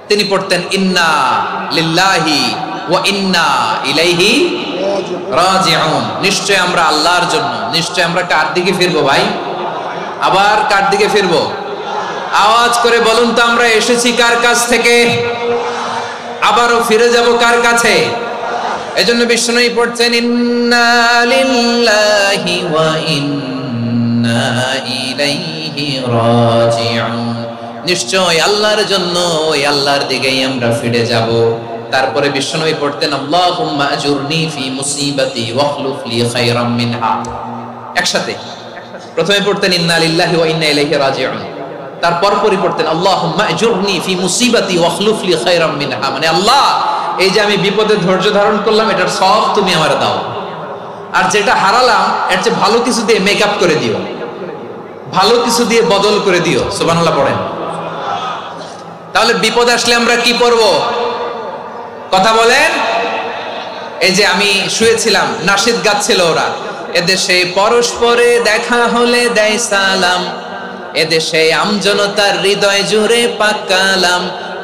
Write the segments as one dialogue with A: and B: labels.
A: তিনি পড়তেন ইন্না লিল্লাহি ওয়া ইন্না ইলাইহি রাজিউন। নিশ্চয় আমরা আল্লাহর জন্য, নিশ্চয় আমরা কার দিকে ফিরবো ভাই? আবার কার দিকে ফিরবো? আওয়াজ করে বলুন তো, আমরা এসেছি কার কাছ থেকে, আবারও ফিরে যাব কার কাছে? এজন্য বিষ্ণুই পড়ছেন ইন্না লিল্লাহি ওয়া ইন্না ইলাইহি রাজিউন। নিশ্চয় আল্লাহর জন্য, ওই আল্লাহর দিকেই আমরা ফিরে যাব। তারপরে বিষ্ণুই পড়তেন আল্লাহুম্মা আজুরনি ফি মুসিবাতি ওয়াখলুফ লি খায়রাম মিনহা। একসাথে প্রথমে পড়তেন ইন্না লিল্লাহি ওয়া ইন্না ইলাইহি রাজিউন, তারপর পড়তেন আল্লাহুম্মা আজুরনি ফি মুসিবাতি ওয়াখলুফ লি খায়রাম মিনহা, মানে আল্লাহ এই যে আমি বিপদে ধৈর্য ধারণ করলাম, এটার সব তুমি আমারে দাও, আর যেটা হারালাম এর চেয়ে ভালো কিছু দিয়ে মেকআপ করে দিও, ভালো কিছু দিয়ে বদল করে দিও। সুবহানাল্লাহ পড়েন। তাহলে বিপদ আসলে আমরা কি করব? কথা বলেন। এই যে আমি শুয়েছিলাম, নাশিদ গাচ্ছিল ওরা, এদেশে পরস্পরে দেখা হলে দেয় সালাম, এদেশে আমজনতার হৃদয় জুড়ে পাক কালাম,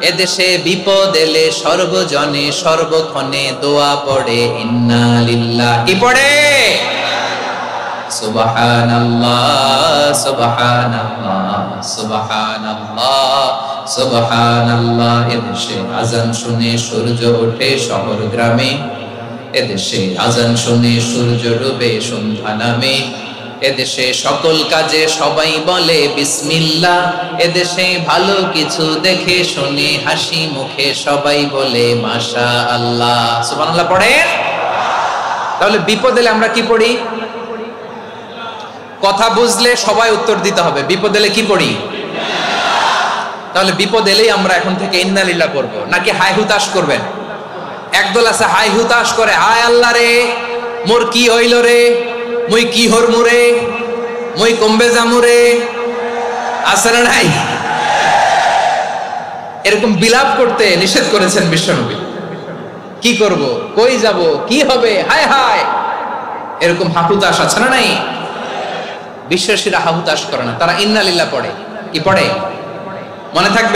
A: এদেশে বিপদ এলে সর্বজনে সর্বক্ষণে দোয়া পড়ে ইন্না লিল্লাহি। কি পড়ে? সুবহানাল্লাহ সুবহানাল্লাহ সুবহানাল্লাহ সুবহানাল্লাহ। এদেশে আজান শুনে সূর্য ওঠে শহর গ্রামে, এদেশে আজান শুনে সূর্য ডুবে সন্ধ্যা নামে, এদেশে সকল কাজে সবাই বলে বিসমিল্লাহ, এদেশে ভালো কিছু দেখে শুনে হাসি মুখে সবাই বলে মাশাআল্লাহ। সুবহানাল্লাহ পড়েন। তাহলে বিপদ এলে আমরা কি পড়ি? কথা বুঝলে সবাই উত্তর দিতে হবে, বিপদ এলে কি পড়ি? তাহলে বিপদ এলেই আমরা এখন থেকে ইন্না লিল্লাহ করব, নাকি হাই হুতাশ করবেন? একদল আছে হাই হুতাশ করে, হায় আল্লাহ রে মোর কি হইল রে, মুই কি হরমু রে, মুই কমবে জামু রে, আছে না নাই? এরকম বিলাপ করতে নিষেধ করেছেন বিশ্বনবী। কি করব, কই যাব, কি হবে, হায় হায়, এরকম হাহুতাশ আছে না নাই? বিশ্বাসীরা হাহুতাশ করে না, তারা ইন্না লিল্লাহ পড়ে। কি পড়ে? মনে থাকবে।